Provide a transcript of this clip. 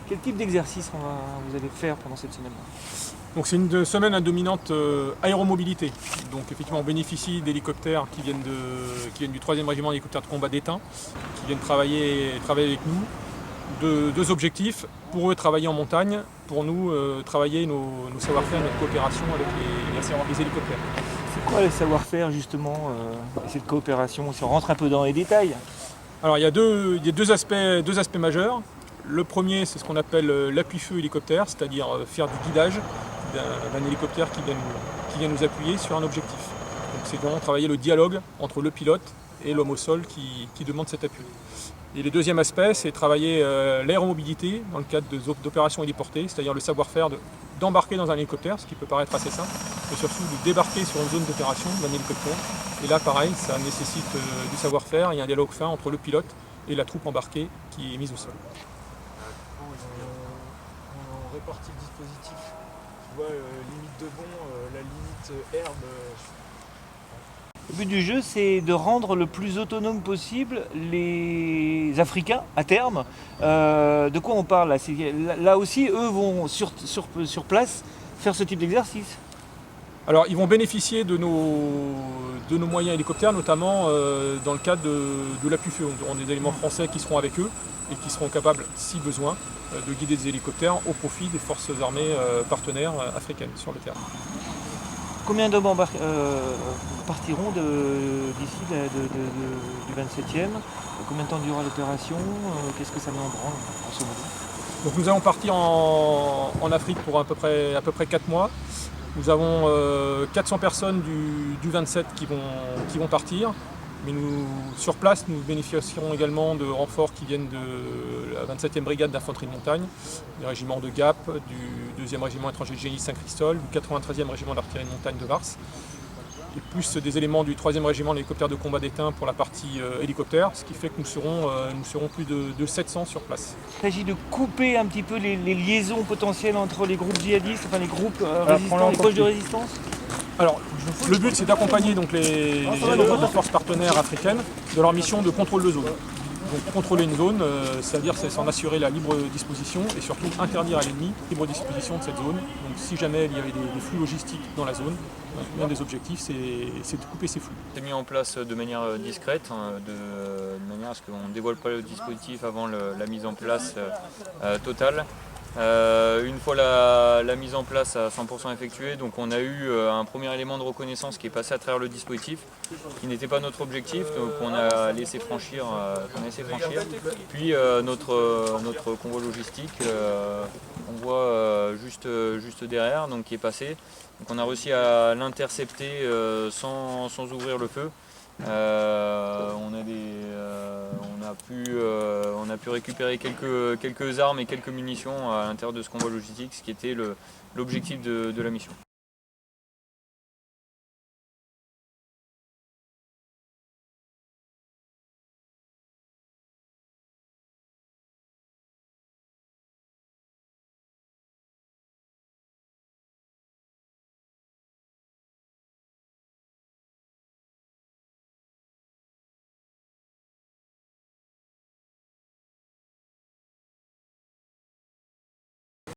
Quel type d'exercice vous allez faire pendant cette semaine? Donc c'est une semaine à dominante aéromobilité. Donc effectivement on bénéficie d'hélicoptères qui viennent du 3e régiment d'hélicoptères de combat d'Étain, qui viennent travailler avec nous. Deux objectifs, pour eux travailler en montagne, pour nous travailler nos savoir-faire, notre coopération avec les hélicoptères. C'est quoi le savoir-faire justement et cette coopération? Si on rentre un peu dans les détails. Alors il y a deux aspects majeurs. Le premier, c'est ce qu'on appelle l'appui-feu hélicoptère, c'est-à-dire faire du guidage d'un hélicoptère qui vient nous appuyer sur un objectif. Donc c'est vraiment travailler le dialogue entre le pilote et l'homme au sol qui demande cet appui. Et le deuxième aspect, c'est travailler l'aéromobilité dans le cadre d'opérations héliportées, c'est-à-dire le savoir-faire d'embarquer dans un hélicoptère, ce qui peut paraître assez simple, mais surtout de débarquer sur une zone d'opération d'un hélicoptère. Et là, pareil, ça nécessite du savoir-faire et un dialogue fin entre le pilote et la troupe embarquée qui est mise au sol. On répartit le dispositif. Tu vois, limite de bond, la limite herbe. Le but du jeu, c'est de rendre le plus autonome possible les Africains à terme. De quoi on parle là? Là aussi, eux vont sur place faire ce type d'exercice. Alors ils vont bénéficier de nos moyens hélicoptères, notamment dans le cadre de l'appui-feu. On aura des éléments français qui seront avec eux et qui seront capables, si besoin, de guider des hélicoptères au profit des forces armées partenaires africaines sur le terrain. Combien d'hommes partiront d'ici du 27e? Combien de temps durera l'opération? Qu'est-ce que ça met en branle, grosso modo? Donc nous allons partir en Afrique pour à peu près 4 mois. Nous avons 400 personnes du 27 qui vont partir. Mais sur place, nous bénéficierons également de renforts qui viennent de la 27e brigade d'infanterie de montagne, du régiment de Gap, du 2e régiment étranger de génie Saint-Christol, du 93e régiment d'artillerie de montagne de Vars, et plus des éléments du 3e régiment d'hélicoptères de combat d'Étain pour la partie hélicoptère, ce qui fait que nous serons plus de 700 sur place. Il s'agit de couper un petit peu les liaisons potentielles entre les groupes djihadistes, enfin les groupes résistants, les poches de résistance. Alors, le but c'est d'accompagner donc les forces partenaires africaines de leur mission de contrôle de zone. Donc contrôler une zone, c'est-à-dire s'en assurer la libre disposition et surtout interdire à l'ennemi libre disposition de cette zone. Donc si jamais il y avait des flux logistiques dans la zone, l'un des objectifs c'est de couper ces flux. C'est mis en place de manière discrète, de manière à ce qu'on ne dévoile pas le dispositif avant la mise en place totale. Une fois la mise en place à 100% effectuée, donc on a eu un premier élément de reconnaissance qui est passé à travers le dispositif, qui n'était pas notre objectif, donc on a laissé franchir. Puis notre convoi logistique, on voit juste derrière, donc qui est passé. Donc on a réussi à l'intercepter sans ouvrir le feu. On a pu récupérer quelques armes et quelques munitions à l'intérieur de ce convoi logistique, ce qui était l'objectif de la mission.